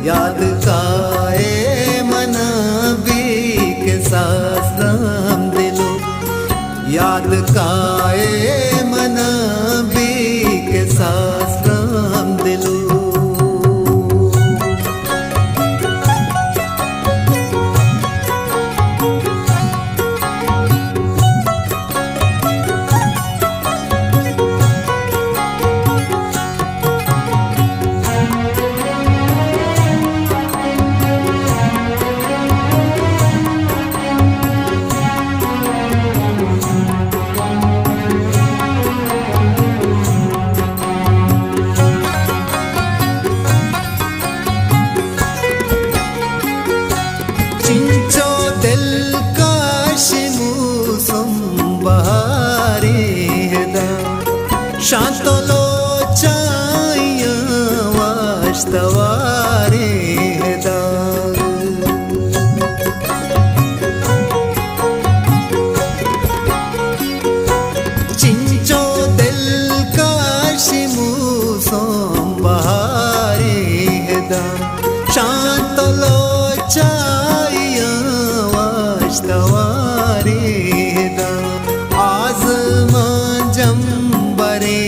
याद काए मन भी के सासराम दिलो, याद काए मन भी के सासराम दिलो। चिंचो दिल का शिमुसम बहारे दा शांतलो चाय वास्तवारे दा चिंचो दिल का शिमुसम बहारे दा शांतलो वास्तवारेदा आज़मां जंबरे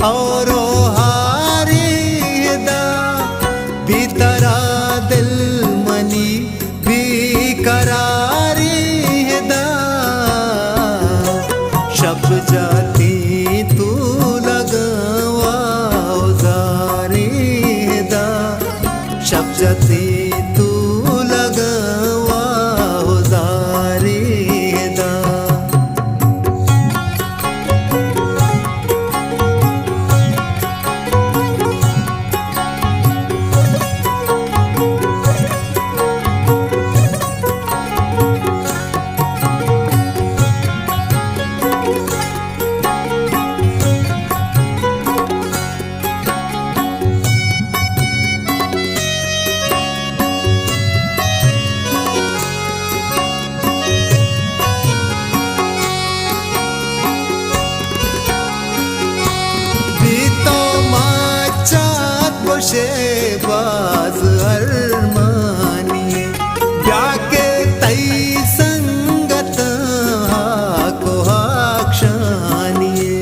और हारेदा भीतरा दिल मनी बेकरारेदा शब जाती तू लगवा उजारेदा शब जाती तू लगवा उजारेदा। शेबाज अरमानी ब्याके तई संगत हाको हाक्षानिए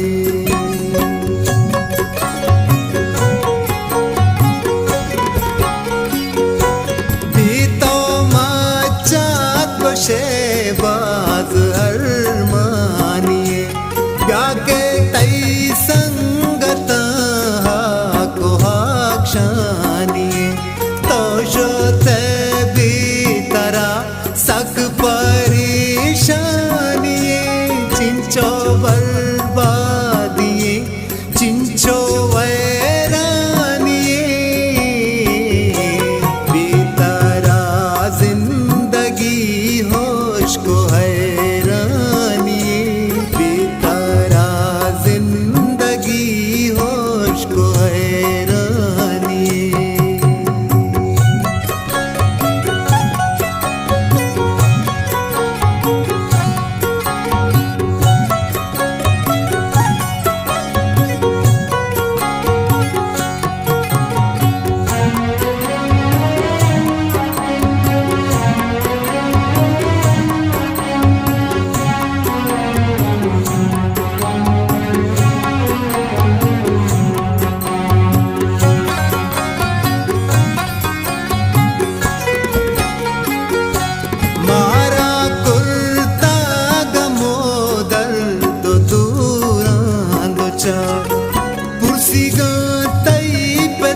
बीतो माचात शेबाज अरमानी ब्याके तई संगत तो जोते भी तरा सक परेशानी चिंचो बर्बादी चिंचो वैरानी बेतरा जिंदगी होश को हैरानी बेतरा जिंदगी होश को हैरानी। पुरसी गा तई पे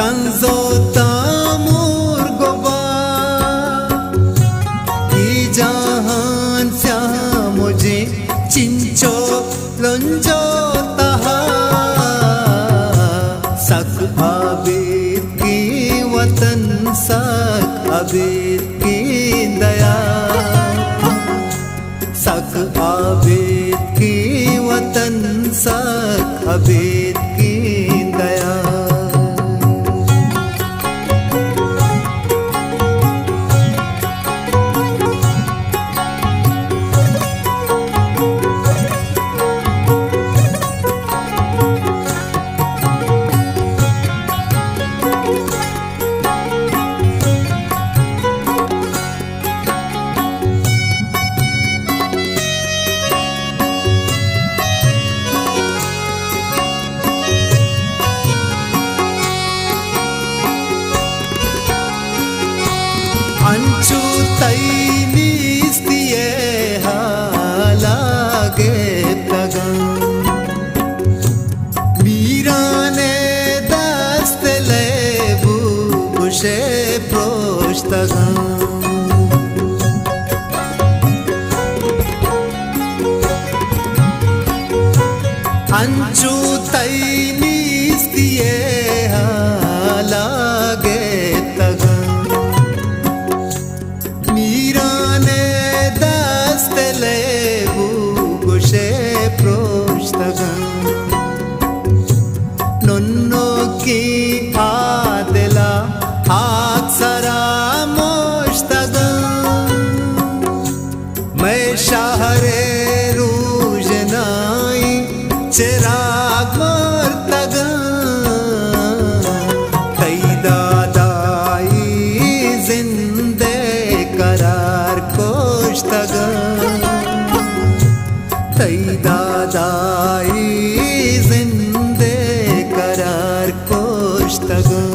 तंजो तामुर गोबा ई जहान स्या मुझे चिंचो लंजो तहा सक आबिद की वतन सक आबिद की दया सक आबिद की वतन सक आबिद की दया अंचु तैनीस्तिये हालागे तगन मीराने दस्त लेबू कुशे प्रोष्तगन अंचु तैनीस्तिये हालागे तगन मीराने दस्त लेबू कुशे प्रोष्तगन नन्नो की आदिला आक्सरा मोष्तगन मैं शहरे रूजनाई चिराग मर्तगन तैदादाई जिंदे करार कोष्तगन तैदादाई जिंदे करार कोष्तगन